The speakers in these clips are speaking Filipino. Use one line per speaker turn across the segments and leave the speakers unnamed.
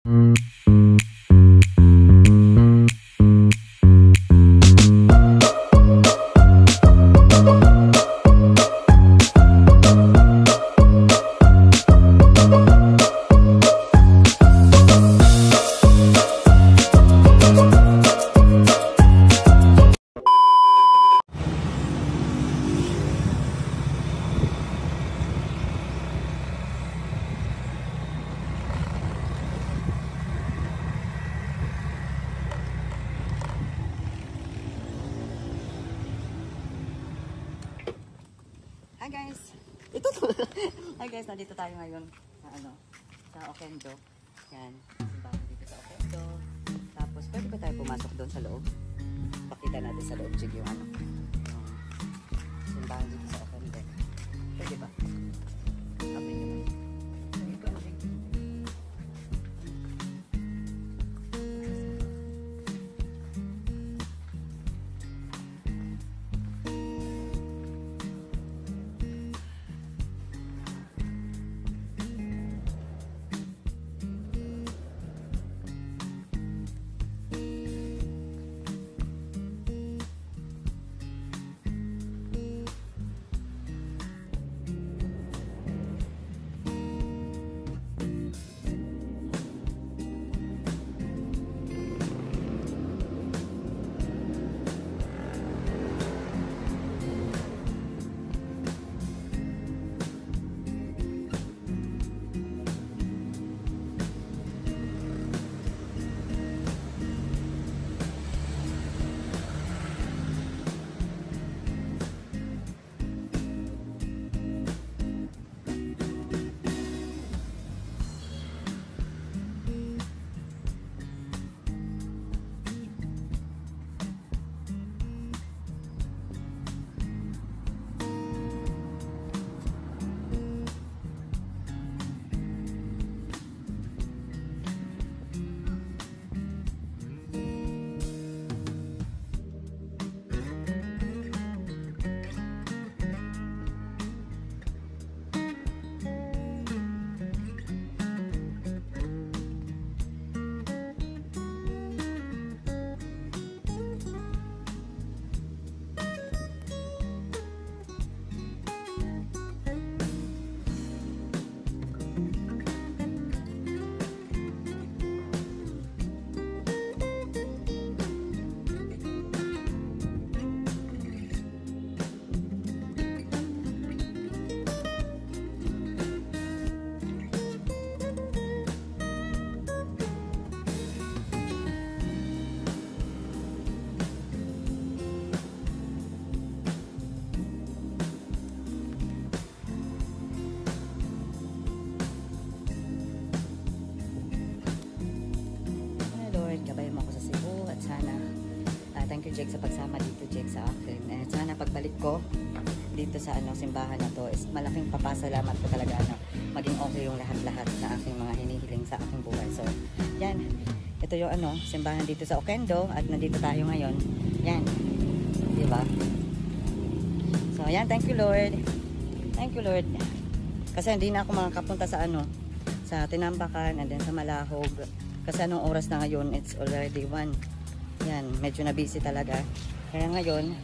Hi guys! Hi guys, nandito tayo ngayon sa Oquendo. Yan, simbahan dito sa Oquendo. Tapos pwede ba tayo pumasok doon sa loob? Pakita natin sa loob yung simbahan dito sa Oquendo. Pwede ba? Sabi nyo. Thank you, Jake, sa pagsama dito, Jake, sa akin. Sana pagbalik ko dito sa simbahan na to is malaking papasalamat ko talaga maging okay yung lahat-lahat na aking mga hinihiling sa aking buhay. So, yan. Ito yung simbahan dito sa Oquendo at nandito tayo ngayon. Yan. Diba? So, yan. Thank you, Lord. Thank you, Lord. Kasi hindi na ako makakapunta sa sa Tinambakan and then sa Malahog. Kasi anong oras na ngayon? It's already 1. Yan, medyo na busy talaga. Kaya ngayon,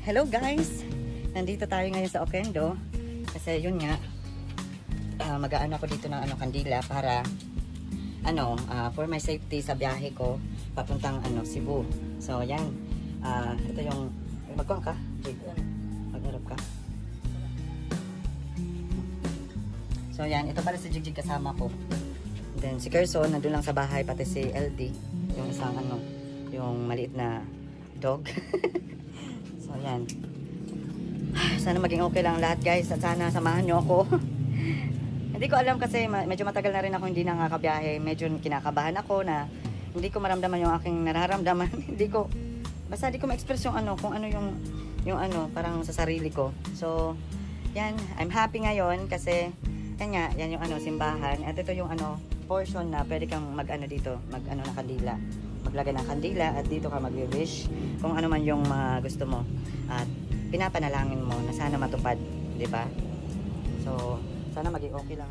hello guys! Nandito tayo ngayon sa Oquendo. Kasi yun nga, mag-aano ako dito ng kandila para for my safety sa biyahe ko papuntang Cebu. So yan, ito yung magkuhan ka, Jake. Magharap ka. So yan, ito pala si Jigjig kasama ko. And then si Kerson nandun lang sa bahay, pati si LD, yung isang yung maliit na dog. So yan, sana maging okay lang lahat guys at sana samahan nyo ako. Hindi ko alam kasi medyo matagal na rin ako hindi nakakabiyahe. Medyo kinakabahan ako na hindi ko maramdaman yung aking nararamdaman. Basta hindi ko ma-express yung kung ano yung parang sa sarili ko. So yan, I'm happy ngayon kasi yan nga, yan yung simbahan. At ito yung portion na pwede kang dito, na kandila. Maglagay ng kandila at dito ka mag-wish kung ano man yung gusto mo. At pinapanalangin mo na sana matupad, di ba? So, sana maging okay lang.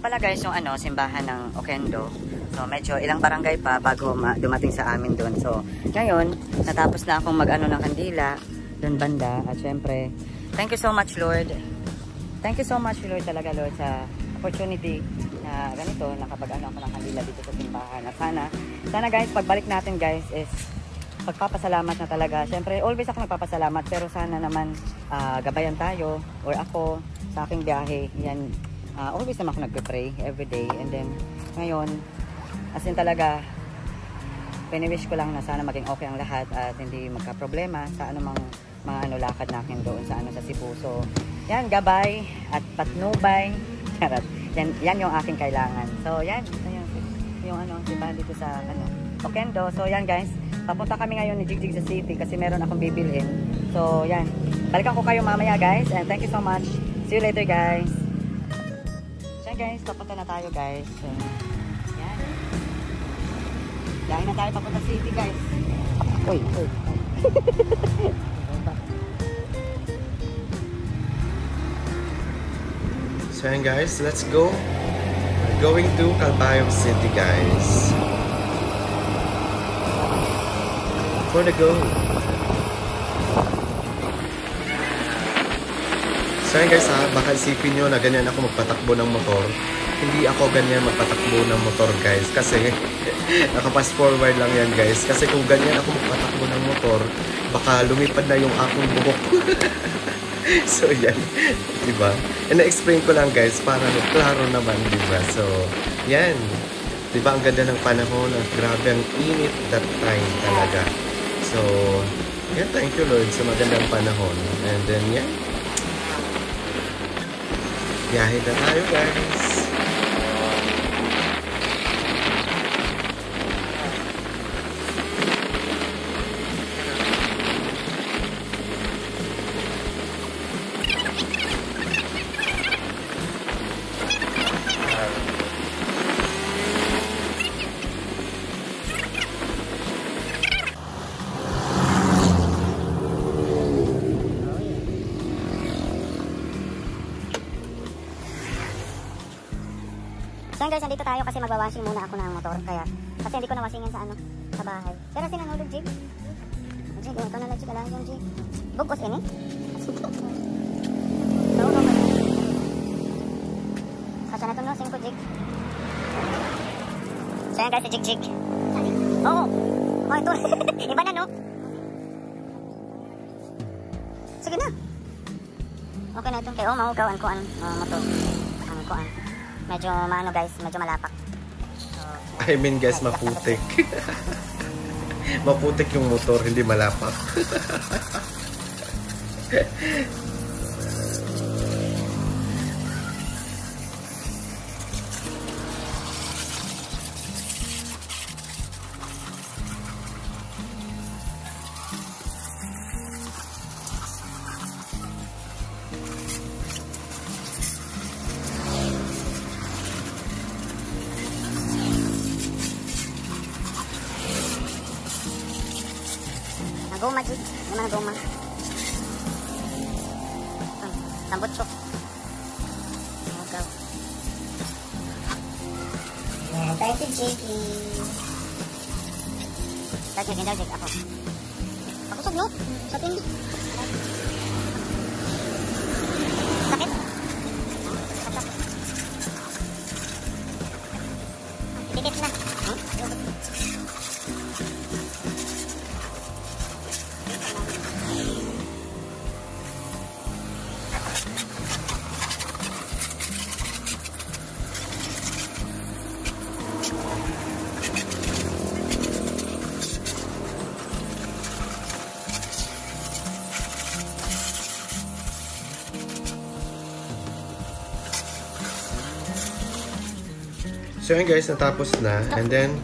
pala guys yung simbahan ng Oquendo. So medyo ilang barangay pa bago dumating sa amin doon. So ngayon, natapos na akong mag-ano ng kandila doon banda. At syempre, thank you so much Lord. Thank you so much Lord talaga Lord sa opportunity na ganito, nakapag-ano ako ng kandila dito sa simbahan. At sana guys, pagbalik natin guys is pagpapasalamat na talaga. Syempre, always ako nagpapasalamat pero sana naman gabayan tayo or ako sa aking biyahe. Yan, always naman ako nagpe-pray everyday. And then, ngayon, as in talaga, piniwish ko lang na sana maging okay ang lahat at hindi magka-problema sa anumang mga lakad natin doon sa sa Cebu. So, yan, gabay at patnubay. Charot. Yan yung aking kailangan. So, yan yung simbahan dito sa Oquendo. So, yan guys. Papunta kami ngayon ni Jigjig sa city kasi meron akong bibilhin. So, yan. Balikan ko kayo mamaya guys. And thank you so much. See you later guys. So, guys. Papunta na tayo guys. So, yan. Dahil na tayo papunta city guys. Uy.
So yan guys, let's go. We're going to Calbayog City guys. For the go. So yan guys baka isipin nyo na ganyan ako magpatakbo ng motor. Hindi ako ganyan magpatakbo ng motor guys. Kasi naka-fast forward lang yan guys. Kasi kung ganyan ako magpatakbo ng motor, baka lumipad na yung aking buhok. So yan, diba? And na-explain ko lang guys para klaro naman, diba? So, yan. Diba ang ganda ng panahon? Grabe ang init that time talaga. So, yan, thank you Lord sa magandang panahon. And then, yan. Biyahe na tayo guys.
So guys, nandito tayo kasi magwa-washing muna ako ng motor. Kaya, kasi hindi ko na-washingin sa sa bahay. Pero sinanulog, Jig. Jig, ito na lang, Jig. Alam yung Jig. Bugos ini. No. Sasa na ito, no? 5, Jig. So yan guys, si Jig. Oo. Oh, ito. Iba na, no? Sige na. Okay na ito. Kaya, mahugaw ang kuan motor. Ang kuan. Medyo maano guys, medyo malapak.
I mean guys, maputik. Maputik yung motor, hindi malapak.
Goma, Jig. Gimana goma? Sambut ko. Okay. Yan, thank you, Jiggy. Jig, Jig, ako. Ako sagnot. Sa tingin. Sakit? Dikit na.
So yun guys, natapos na. And then,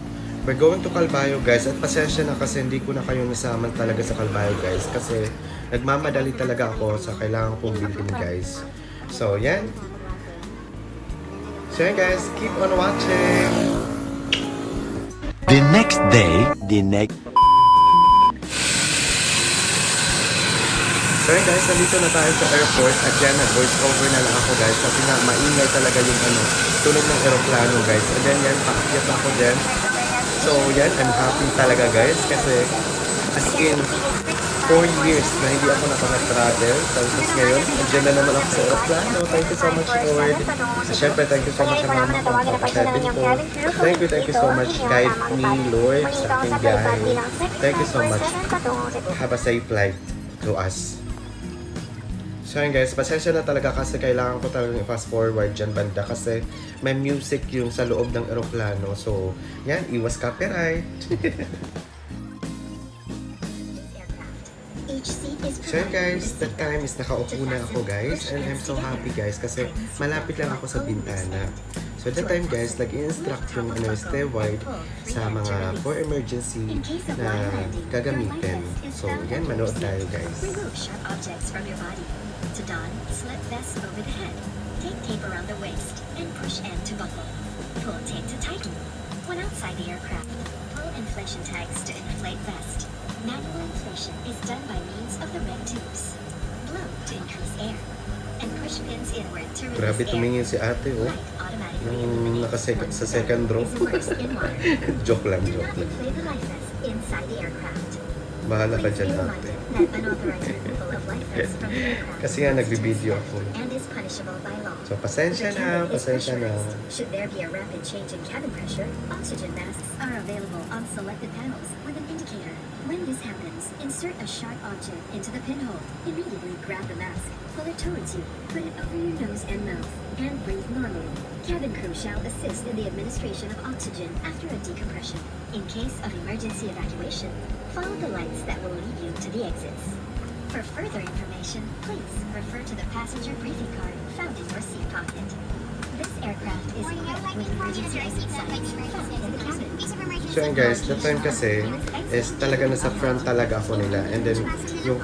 we're going to Calbayog guys. At pasensya na kasi hindi ko na kayo nasama talaga sa Calbayog guys. Kasi nagmamadali talaga ako sa kailangan kong bilhin guys. So yan. So yan guys, keep on watching.
The next day,
So yun guys, nandito na tayo sa airport at yan, nag-voice over na lang ako guys kasi nga maingay talaga yung tunog ng aeroplano guys. And then yan, paakyat ako din. So yan, I'm happy talaga guys kasi as in 4 years na hindi ako nakaka-travel. Tapos ngayon, andyan na naman ako sa aeroplano. Thank you so much Lord. Siyempre, thank you so much sa mama ko, kapatid ko. Thank you so much guide me Lord sa aking biyahe. Thank you so much. Have a safe flight to us. So yun guys, pasensya na talaga kasi kailangan ko talagang i-fast forward dyan banda kasi may music yung sa loob ng aeroplano. So yan, iwas copyright. So yun guys, that time is nakaupo na ako guys and I'm so happy guys kasi malapit lang ako sa bintana. So that time guys, nag-i-instruct yung steward sa mga for emergency na gagamitin. So yan, manood tayo guys.
To don, slip vest over the head. Take tape around the waist and push end to buckle. Pull tape to tighten. When outside the aircraft, pull inflation tags to inflate vest. Manual inflation is done by means of the red tubes. Blow to increase air. And push pins inward to release
Grabe
air.
tumingin si ate oh.
Light automatically
Nung sa second row.
is immersed in water.
Joke lang,
Do
joke
not
lang.
inflate the life vest inside the aircraft.
Bahala ka
Please
dyan
be
ate.
reminded that unauthorized removal of life vests from the aircraft
Kasi nga nagbibideo ako.
and is punishable by law.
So pasensya
The
na,
cabin is
pasensya na.
pressurized. Should there be a rapid change in cabin pressure, oxygen masks are available on selected panels with an indicator. When this happens, insert a sharp object into the pinhole. Immediately grab the mask, pull it towards you, put it over your nose and mouth, and breathe normally. Cabin crew shall assist in the administration of oxygen after a decompression. In case of emergency evacuation, follow the lights that will lead you to the exits. For further information, please refer to the passenger briefing card found in your seat pocket. This aircraft is equipped with emergency exit signs found in the cabin.
So yun guys, that time kasi is talaga nasa front talaga ako nila. And then yung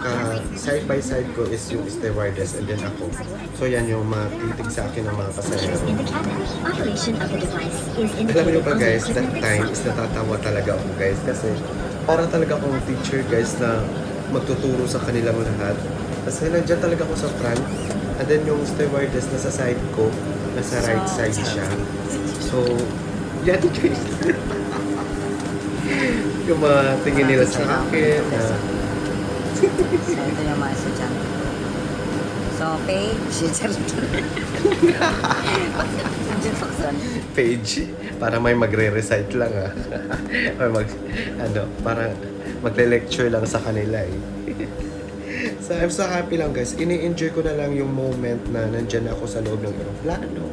side by side ko is yung stewardess and then ako. So yan yung mga titig sa akin ng mga pasahero.
In the cabin, operation of the device is
Alam
indicated
niyo ba
on the
guys, that
equipment
time
website.
is natatawa talaga ako guys kasi para talaga akong teacher guys na magtuturo sa kanilang lahat. Kasi nandiyan talaga ako sa front and then yung stewardess nasa side ko, nasa right side siya. So, yan guys. Yung mga tingin nila sa akin na
So, ito yung mga estudyante. So, page.
page para may magre-recite lang ah. Or para magle-lecture lang sa kanila eh. So I'm so happy lang guys. Ini-enjoy ko na lang yung moment na nandyan ako sa loob ng aeroplano.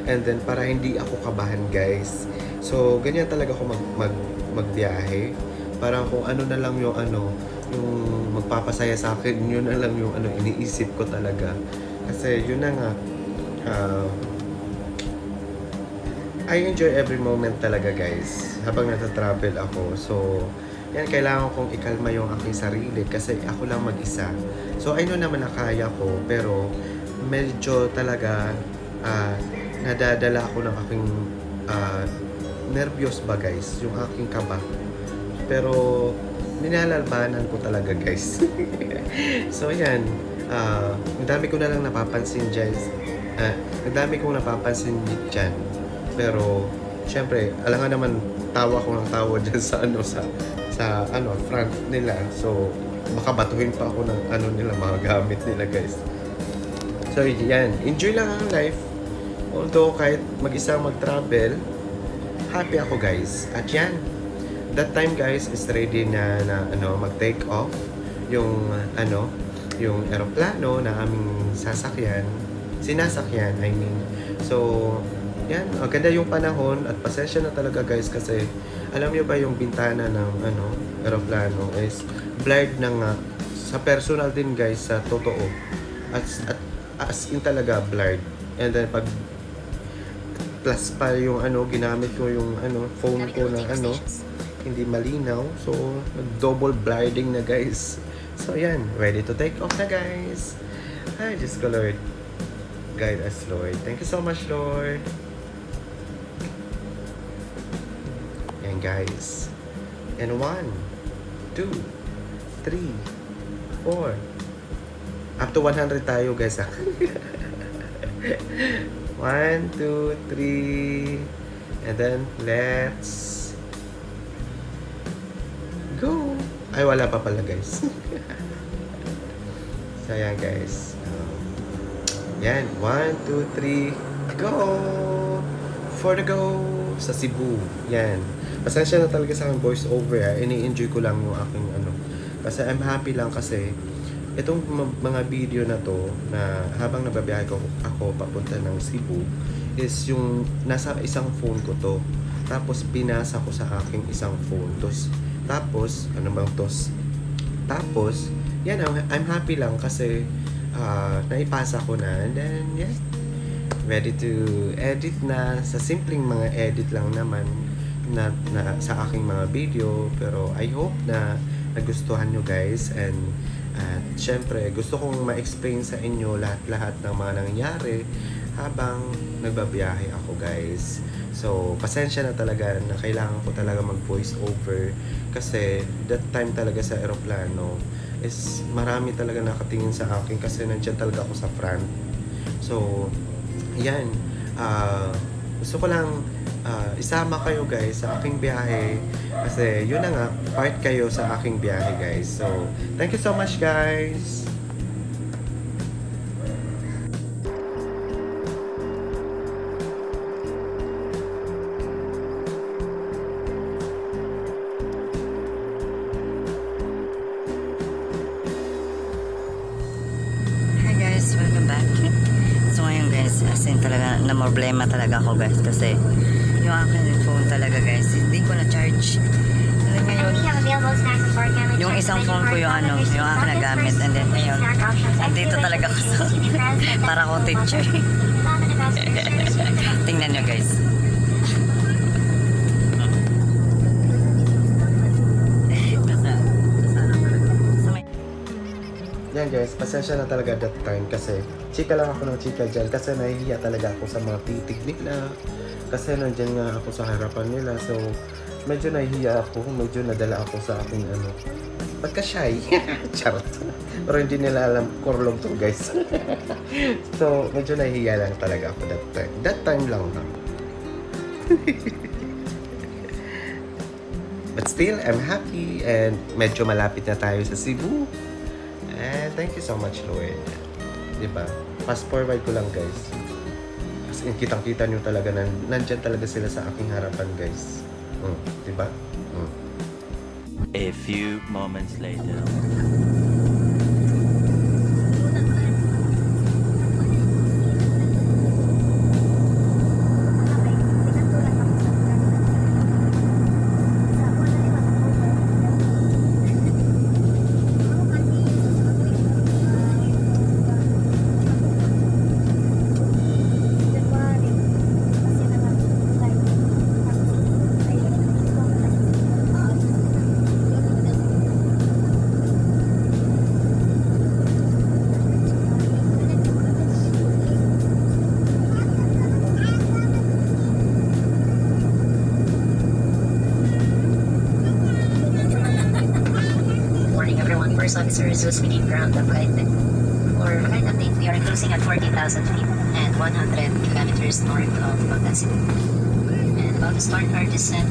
And then para hindi ako kabahan guys. So ganyan talaga ako magbiyahe. Parang kung ano na lang yung yung magpapasaya sa akin, yun na lang yung iniisip ko talaga. Kasi yun na nga, I enjoy every moment talaga guys habang nata-travel ako. So yan, kailangan kong ikalma yung aking sarili kasi ako lang mag-isa. So I know naman na kaya ko, pero medyo talaga nadadala ako ng aking nervyos ba guys, yung aking kaba. Pero nilalalabanan ko talaga guys. So yan, ang dami ko na lang napapansin guys. Ang dami kong napapansin dyan. Pero syempre, alangan naman tawa ko ng tawa dyan sa front nila. So baka batuhin pa ako ng nila, mga gamit nila guys. So yan, enjoy lang ang life. Although kahit mag-isa mag-travel, happy ako guys. At yan, that time guys is ready na mag-take off yung yung eroplano na aming sinasakyan, I mean. So yan, maganda yung panahon at pasensya na talaga guys kasi alam niyo ba yung bintana ng eroplano is blurred na nga sa personal din guys, sa totoo. As in talaga blurred. And then pag plus pa yung ginamit ko yung phone ko na hindi malinaw. So double blinding na guys. So yan, ready to take off na guys. Ay, Diyos ko Lord. Guide us Lord. Thank you so much Lord. Yan guys. And 1, 2, 3, 4, Up to 100 tayo guys ha. 1, 2, 3. And then, let's go. Ay, wala pa pala guys. So, ayan guys. Yan, 1, 2, 3. Go! For the go! Sa Cebu. Yan. Pasensya na talaga sa aking voice over ha. Ini-enjoy ko lang yung aking ano. Kasi I'm happy lang kasi itong mga video na to na habang nababiyahe ako papunta ng Cebu is yung nasa isang phone ko to. Tapos pinasa ko sa aking isang phone. Tapos ano bang tos? Tapos yan, I'm happy lang kasi naipasa ko na and then yeah, ready to edit na. Sa simpleng mga edit lang naman na sa aking mga video, pero I hope na nagustuhan nyo guys. And at syempre, gusto kong ma-explain sa inyo lahat-lahat ng mga nangyari habang nagbabiyahe ako guys. So, pasensya na talaga na kailangan ko talaga mag-voice over kasi that time talaga sa aeroplano is marami talaga nakatingin sa akin kasi nandiyan talaga ako sa front. So, yan. Gusto ko lang isama kayo guys sa aking biyahe kasi yun na nga, part kayo sa aking biyahe guys. So, thank you so much guys.
Hi guys, welcome back. So ngayon guys, as in talaga na problema talaga ako guys kasi yung aking phone talaga guys, hindi ko na charge. Ngayon, yung isang phone ko yung ano, yung aking nagamit and then ngayon, andito talaga ako sa para ko teacher. Tingnan nyo guys.
Yan guys, pasensya na talaga that time kasi chika lang ako ng chika dyan kasi nahihiya talaga ako sa mga titig nila kasi nandyan nga ako sa harapan nila. So, medyo nahihiya ako, medyo nadala ako sa aking ano, pagka-shy. Charot. Pero hindi nila alam kurlog to guys. So, medyo nahihiya lang talaga ako that time. That time lang na. But still, I'm happy and medyo malapit na tayo sa Cebu. And thank you so much, Lord. Diba? Fast forward ko lang, guys. As in, kitang-kita nyo talaga na nandyan talaga sila sa aking harapan, guys. Diba?
A few moments later.
First officer is speaking ground of flight. For flight update, we are cruising at 40,000 feet and 100 kilometers north of Baghdad City. And about to start our descent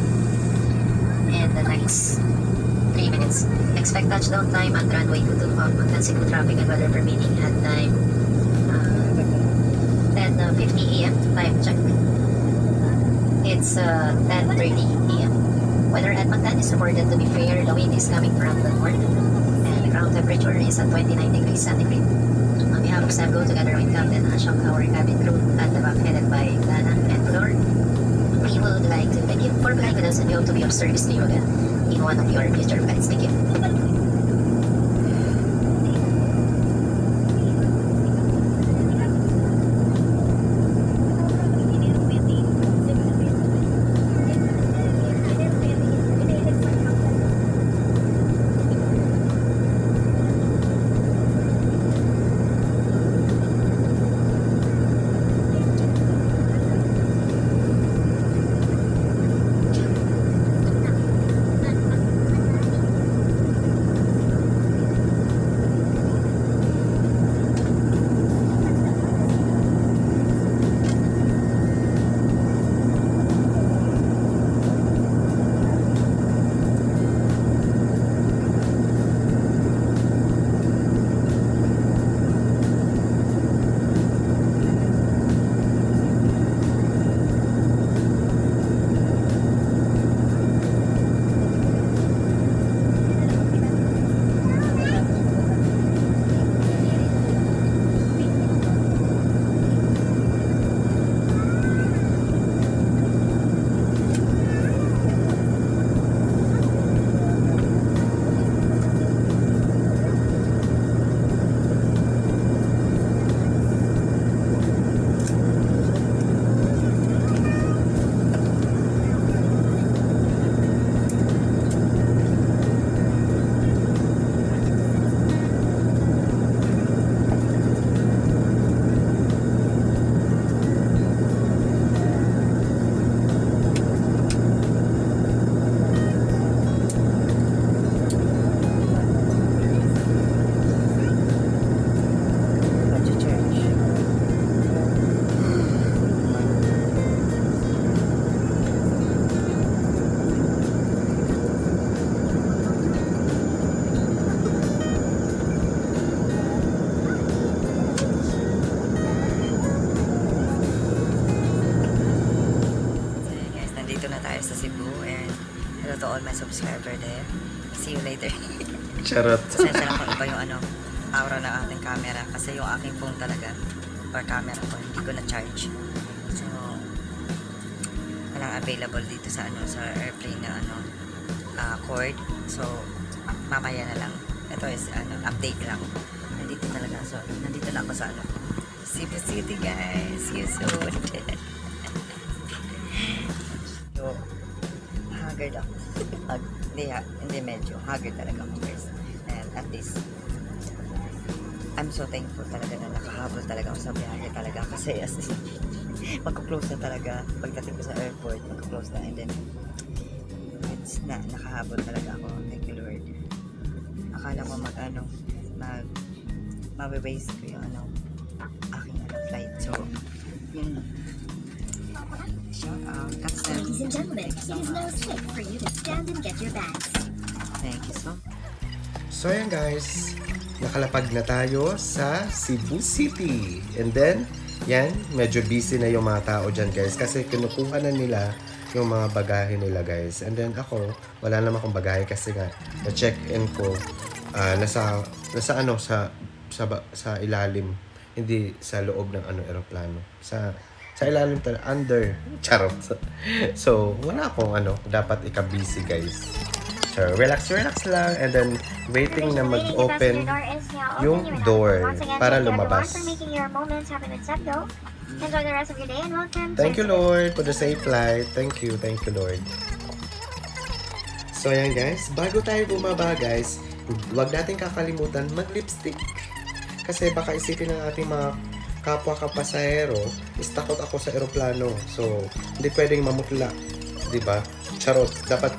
in the next 3 minutes. Expect touchdown time at runway 22 of Baghdad City, traffic and weather permitting at time 10:50 a.m. time check. It's 10:30 a.m. Weather at Baghdad is reported to be fair. The wind is coming from the north. Ground temperature is at 29 degrees centigrade. On behalf of Sam, go together with Captain Ashok, our cabin crew at the back headed by Dana and Flor. We would like to thank you for flying with us and we hope to be of service to you again in one of your future flights. Thank you.
all my subscriber there. See you later.
Charot.
Pasensya na kung iba yung aura ng ating camera. Kasi yung aking phone talaga, or camera ko, hindi ko na-charge. So, walang available dito sa sa airplane na cord. So, mamaya na lang. Ito is update lang. Nandito talaga. So, nandito na ako sa Cebu City, guys. See you soon. So, haggard ako. Hindi medyo. Haggard talaga ako, guys. And at least, I'm so thankful talaga na nakahabol talaga ako sa biyahe talaga. Kasi as magko-close na talaga. Pagdating ko sa airport, magko-close na. And then, it's nakahabol talaga ako. Thank you, Lord. Akala ko mabe-waste ko yung aking flight. So, yun. Shout out.
Ladies and gentlemen, it is now safe for you to stand and get your bags.
Thank you so.
So ayan guys, nakalapag na tayo sa Cebu City. And then, yan, medyo busy na yung mga tao dyan guys. Kasi kinukuha na nila yung mga bagahe nila guys. And then ako, wala naman akong bagahe kasi nga, na-check-in ko, nasa ilalim. Hindi sa loob ng eroplano. Sa ilalim talaga, under. Charot. So, wala akong dapat ika-busy guys. So, relax lang. And then, waiting na mag-open yung door para lumabas.
Enjoy the rest of your day and welcome.
Thank you, Lord, for the safe flight. Thank you, Lord. So, ayan guys. Bago tayo bumaba guys, huwag natin kakalimutan mag-lipstick. Kasi baka isipin ng ating mga kapwa kapasahero, is takot ako sa eroplano. So, hindi pwedeng mamutla. Diba? Charot. Dapat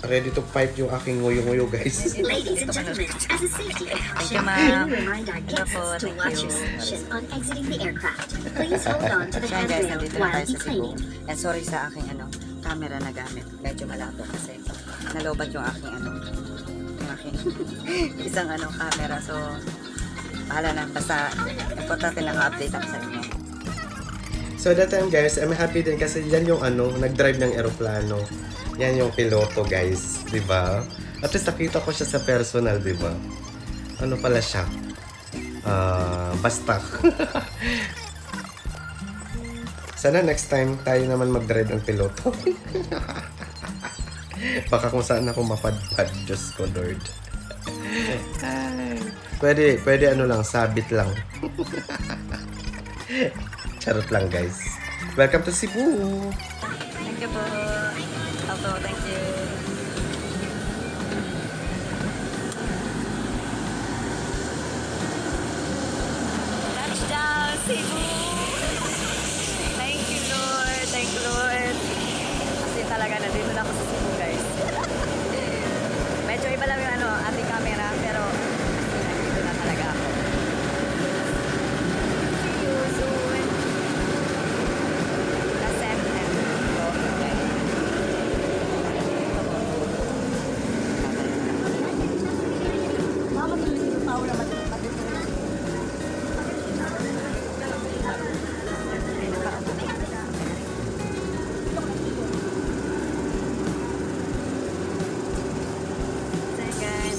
ready to fight yung aking nguyo-nguyo, guys.
Ladies and gentlemen, as a safety precaution,
ma'am.
we remind our guests to watch your position on exiting the aircraft. Please hold on to the
So, guys,
handrail
nandito na
while
tayo sa Cebu.
declining.
And sorry sa aking camera na gamit. Medyo malabo kasi nalobat yung aking isang camera. So, bahala na. Basta, importante naka-update ako sa inyo.
So that time guys, I'm happy din kasi yan yung nag-drive ng eroplano. Yan yung piloto guys, 'di ba? At least nakita ko siya sa personal, 'di ba? Ano pala siya? Basta. Sana next time tayo naman mag-drive ng piloto. Baka kung saan ako mapadpad, Diyos ko Lord. Pwede lang, sabit lang. Charot lang guys. Welcome to Cebu!
Thank you po. Alto, thank you. Touchdown, Cebu! Thank you, Lord. Thank you, Lord. Kasi talaga, nandito na ako sa Cebu, guys. Medyo iba lang yung ating camera, pero nandito na talaga ako. See you soon.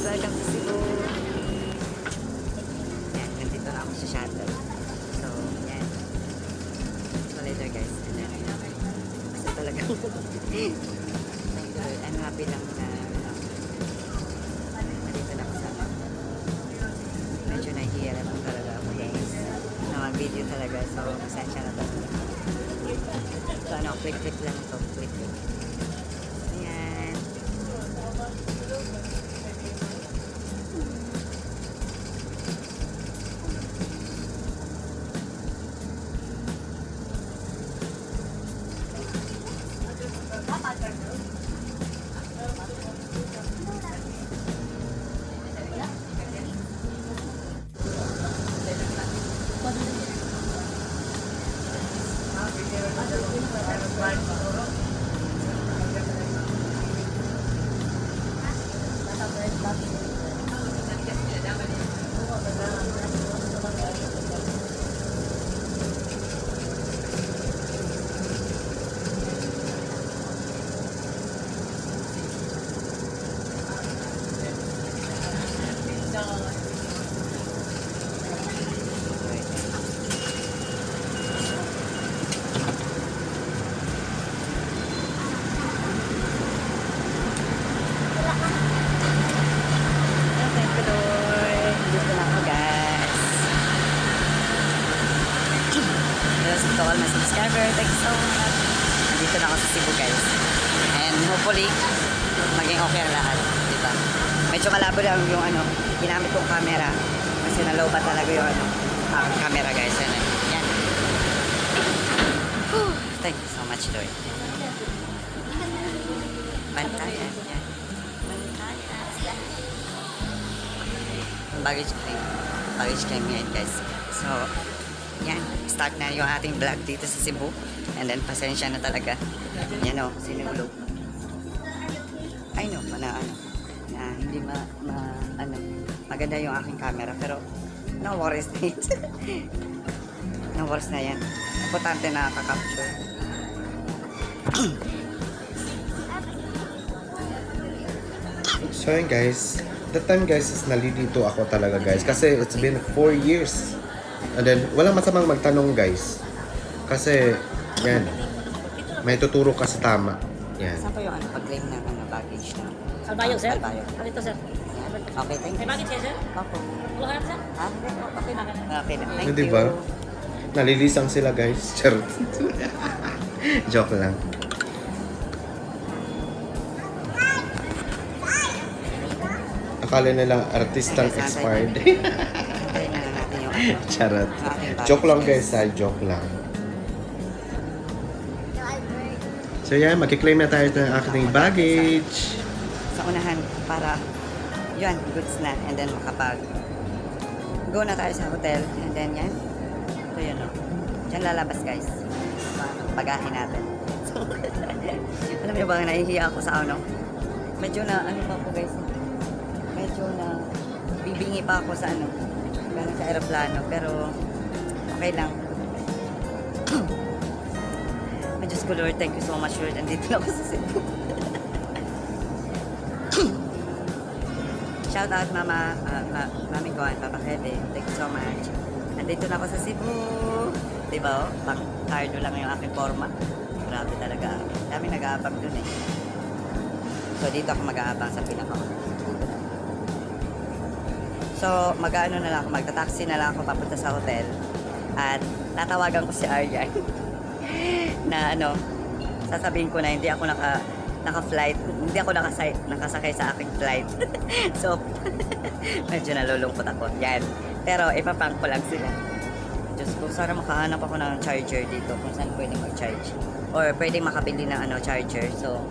Welcome to Cebu. Yan, nandito na ako sa shuttle. So, yan. So, later guys. Kasi talaga. I'm happy lang na nandito na ako sa medyo nahihiya lang talaga ako guys. Na mag-video talaga. So, pasensya na talaga. So, click-click lang ito. Click-click. Yan. Thank you, Lord. Dito na ako, guys. Yes, to all my subscribers. Thank you so much. Nandito na ako sa Cebu, guys. And hopefully, maging okay ang lahat. Diba? Medyo malabo lang yung ginamit kong camera. Kasi nalow pa talaga yung camera, guys. Yan. Whew. Thank you so much, Lord. Bantayan. Yan. Baggage claim. Baggage claim yan, guys. So, yan. Start na yung ating vlog dito sa Cebu. And then, pasensya na talaga. Yan o, sinulog. I know, na hindi maganda yung aking camera. Pero, no worries na it. No worries na yan. Importante na nakaka-capture.
So yun guys, that time guys is nalilito ako talaga guys kasi it's been 4 years. And then walang masamang magtanong guys. Kasi yan, may tuturo ka sa tama. Yan.
Saan pa yung pag-claim ng baggage na?
Albayog, sir?
Albayog.
Dito, sir.
Yan. Okay, thank
May
you.
bakit kayo, sir?
Opo.
Wala ka na, sir?
Okay na. Okay na. Thank
Hindi
you.
ba? Nalilisang sila guys. Charot. Joke lang. Akala nila artistang expired.
Hintayin na natin yung
Charot.
ating baggage.
Joke lang guys ha, joke lang. So yan, mag-claim na tayo ng ating baggage.
Sa unahan para yun, goods na. And then makapag go na tayo sa hotel. And then yan. So yun o. Diyan lalabas guys. Bagahin natin. So, alam niyo ba, nahihiya ako sa medyo na, pa po guys. Medyo na bibingi pa ako sa galing sa aeroplano. Pero okay lang. Ay, Diyos ko Lord, thank you so much Lord. Andito na ako sa Cebu. Shout out Mama, Mami ko, Papa Kevin. Thank you so much. Andito na ako sa Cebu. Diba? Pang cardo lang yung aking forma. Grabe talaga. Dami nag-aabang dun eh. So dito ako mag-aabang sa pinaka. So mag-ano na lang ako, magta-taxi na lang ako papunta sa hotel. At tatawagan ko si Aryan. Na sasabihin ko na hindi ako naka-flight, hindi ako nakasakay sa aking flight. So, medyo nalulungkot ako. Yan. Pero, ipaprank ko lang sila. Diyos ko, sana makahanap ako ng charger dito kung saan pwedeng mag-charge. Or pwedeng makabili ng charger. So,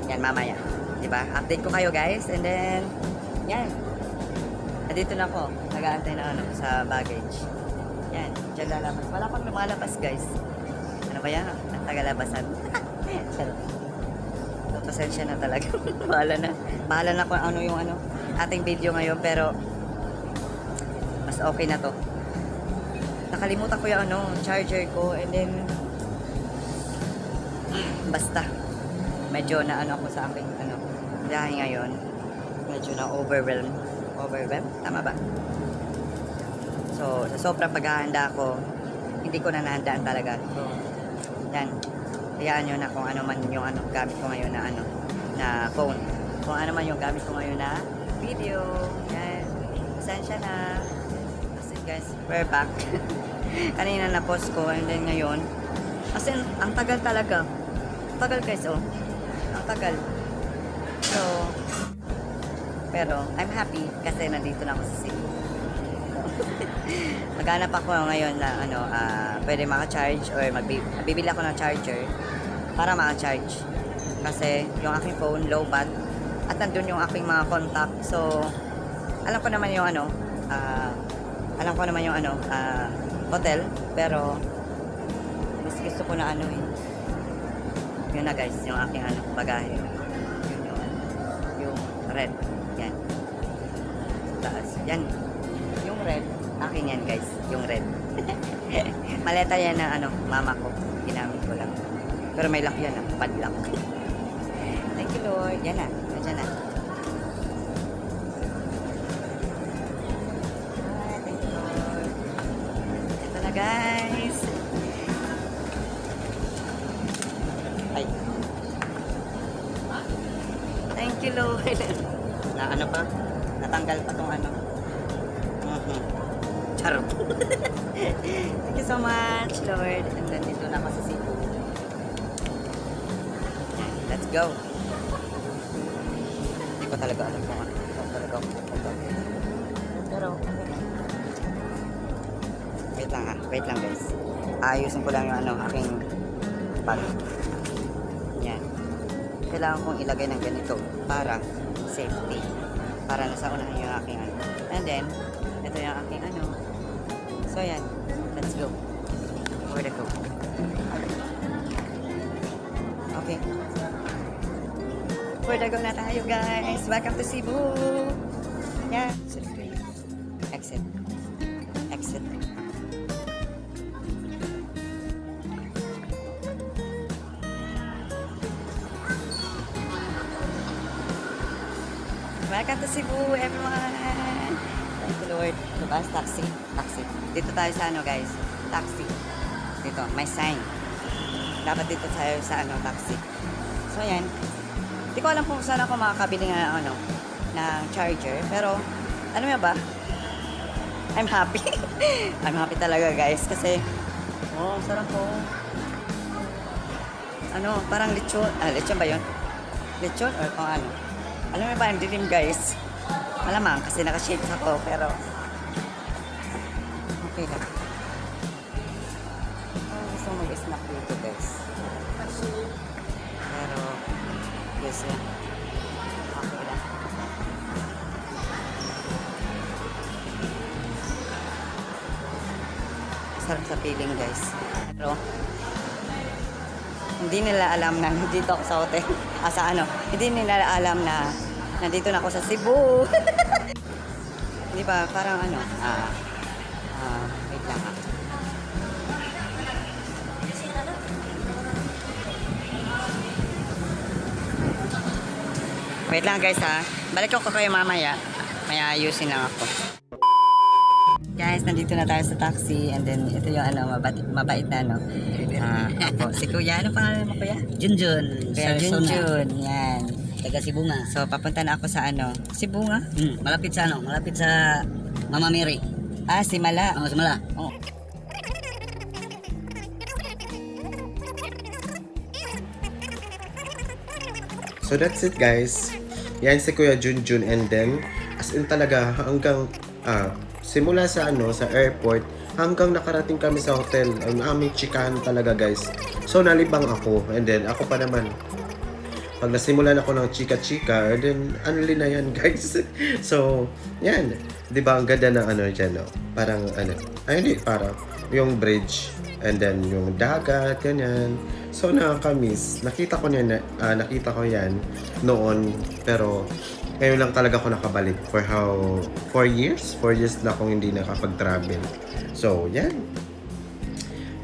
yan, mamaya. Diba? Update ko kayo, guys. And then, yan. Nandito na ako. Nag-aantay na sa baggage. Yan. Diyan lalabas. Wala pang lumalabas, guys. Ano ba yan? Ang tagalabasan. Pasensya na talaga. Bahala na kung ano yung ating video ngayon. Pero mas okay na to. Nakalimutan ko yung charger ko. And then basta medyo na ako sa aking dahil ngayon medyo na overwhelm. Tama ba? So sa sobrang paghahanda ko, hindi ko na nahandaan talaga. So yan, hayaan nyo na kung ano man yung gamit ko ngayon na phone. Kung ano man yung gamit ko ngayon na video. Yan. Pasensya na. Kasi guys, we're back. Kanina na post ko and then ngayon. Kasi ang tagal talaga. Ang tagal guys, oh. Ang tagal. So, pero I'm happy kasi nandito na ako sa Cebu. Maghanap ako ngayon na pwede maka-charge or bibili ako ng charger para maka-charge kasi yung aking phone low bat at nandun yung aking mga contact. So alam ko naman yung hotel, pero gusto ko na yun na guys, yung aking bagahe, yun yung red, yan taas, yan yung red. Akin yan guys, yung red. Maleta yan na mama ko. Ginamit ko lang. Pero may lock yan padlock. Thank you Lord. Yan na. Nandiyan na. Itong ano. Charot. Thank you so much, Lord. And then dito na ako sa Cebu. Let's go. Hindi ko talaga alam kung ano. Talaga ako pupunta. Pero, wait lang guys. Ayusin ko lang yung ano, aking bag. Yan. Kailangan kong ilagay ng ganito para safety. Para nasa unahan yung aking ano. And then, ito yung aking ano. So yan, let's go. Where to go? Okay. Where to go na tayo guys? Welcome to Cebu! Yeah. Exit. Exit. Welcome to Cebu, everyone! Thank you, Lord. Diba? Taxi. Taxi. Dito tayo sa ano, guys? Taxi. Dito, may sign. Dapat dito tayo sa ano, taxi. So, yan. Hindi ko alam kung saan ako makakabili ng ano, ng charger. Pero, ano nga ba? I'm happy. I'm happy talaga, guys. Kasi, oh, sarap po. Ano, parang lechon. Ah, lechon ba yun? Lechon or kung ano? Alam mo ba, ang dilim guys. Malamang kasi naka-shades ako, pero okay lang. Gusto mag-snack dito guys. Pero, yes yan. Okay lang. Sarap sa feeling guys. Pero, hindi nila alam na nandito ako sa hotel. Sa ano, hindi nila alam na nandito na ako sa Cebu. Di ba, parang ano, wait lang ha. Wait lang guys ha. Balik ko kayo mamaya. May ayusin lang ako. Guys, nandito na tayo sa taxi and then ito yung ano, mabait na ano. Ako, si Kuya, ano pangalan mo Kuya?
Junjun.
Kuya Junjun, yan.
Taga Cebu nga.
So, papunta na ako sa ano, Cebu nga?
Malapit sa ano? Malapit sa Mama Mary.
Ah, si Mala.
Oo, sa Mala. Oo.
So that's it guys. Yan si Kuya Junjun and then as in talaga hanggang simula sa ano sa airport hanggang nakarating kami sa hotel ang aming chikahan talaga guys. So nalibang ako and then ako pa naman pag nasimulan ako ng chika-chika and then ano na yan guys. So yan, 'di ba ang ganda ng ano diyan no? Parang ano, ay hindi parang yung bridge and then yung dagat ganyan. So nakakamiss. Nakita ko yan noon pero ngayon lang talaga ako nakabalik for 4 years? 4 years na akong hindi nakapag-travel. So, yan.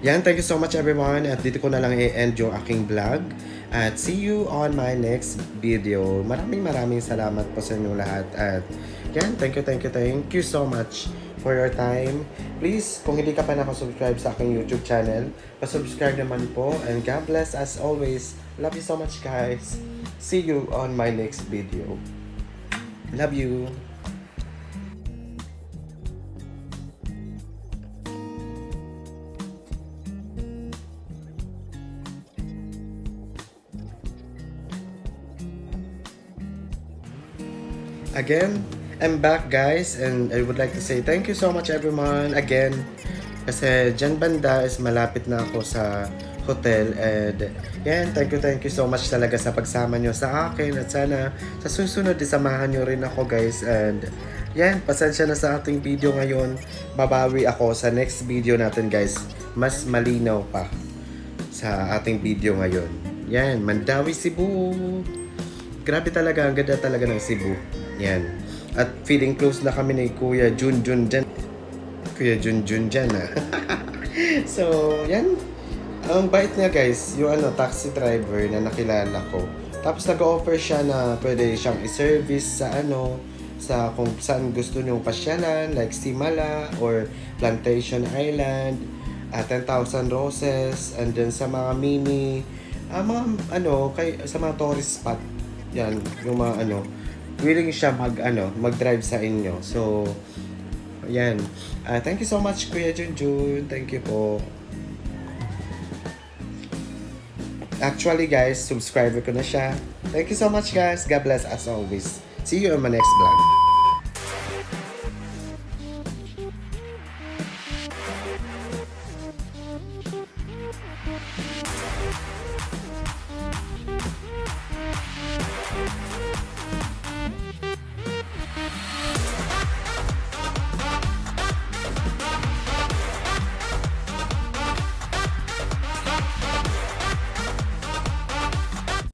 Yan, thank you so much everyone. At dito ko na lang i-end yung aking vlog. At see you on my next video. Maraming salamat po sa inyo lahat. At yan, thank you so much for your time. Please, kung hindi ka pa nakasubscribe sa aking YouTube channel, pasubscribe naman po. And God bless as always. Love you so much guys. See you on my next video. Love you. Again, I'm back guys and I would like to say thank you so much everyone again. Kasi dyan banda is malapit na ako sa hotel and yan, thank you so much talaga sa pagsama nyo sa akin at sana sa susunod isamahan nyo rin ako guys and yan, pasensya na sa ating video ngayon. Babawi ako sa next video natin guys, mas malinaw pa sa ating video ngayon. Yan, Mandawi, Cebu. Grabe talaga, ang ganda talaga ng Cebu. Yan, at feeling close na kami ni Kuya Junjun dyan. Kuya Junjun dyan So yan, ang bait niya guys, yung ano, taxi driver na nakilala ko. Tapos nag-offer siya na pwede siyang i-service sa ano, sa kung saan gusto nyong pasyalan, like Simala or Plantation Island, 10,000 Roses, and then sa mga mini, mga ano, sa mga tourist spot. Yan, yung mga ano, willing siya mag-drive sa inyo. So, ayan. Thank you so much, Kuya Junjun. Thank you po. Actually, guys, subscriber ko na siya. Thank you so much, guys. God bless as always. See you on my next vlog.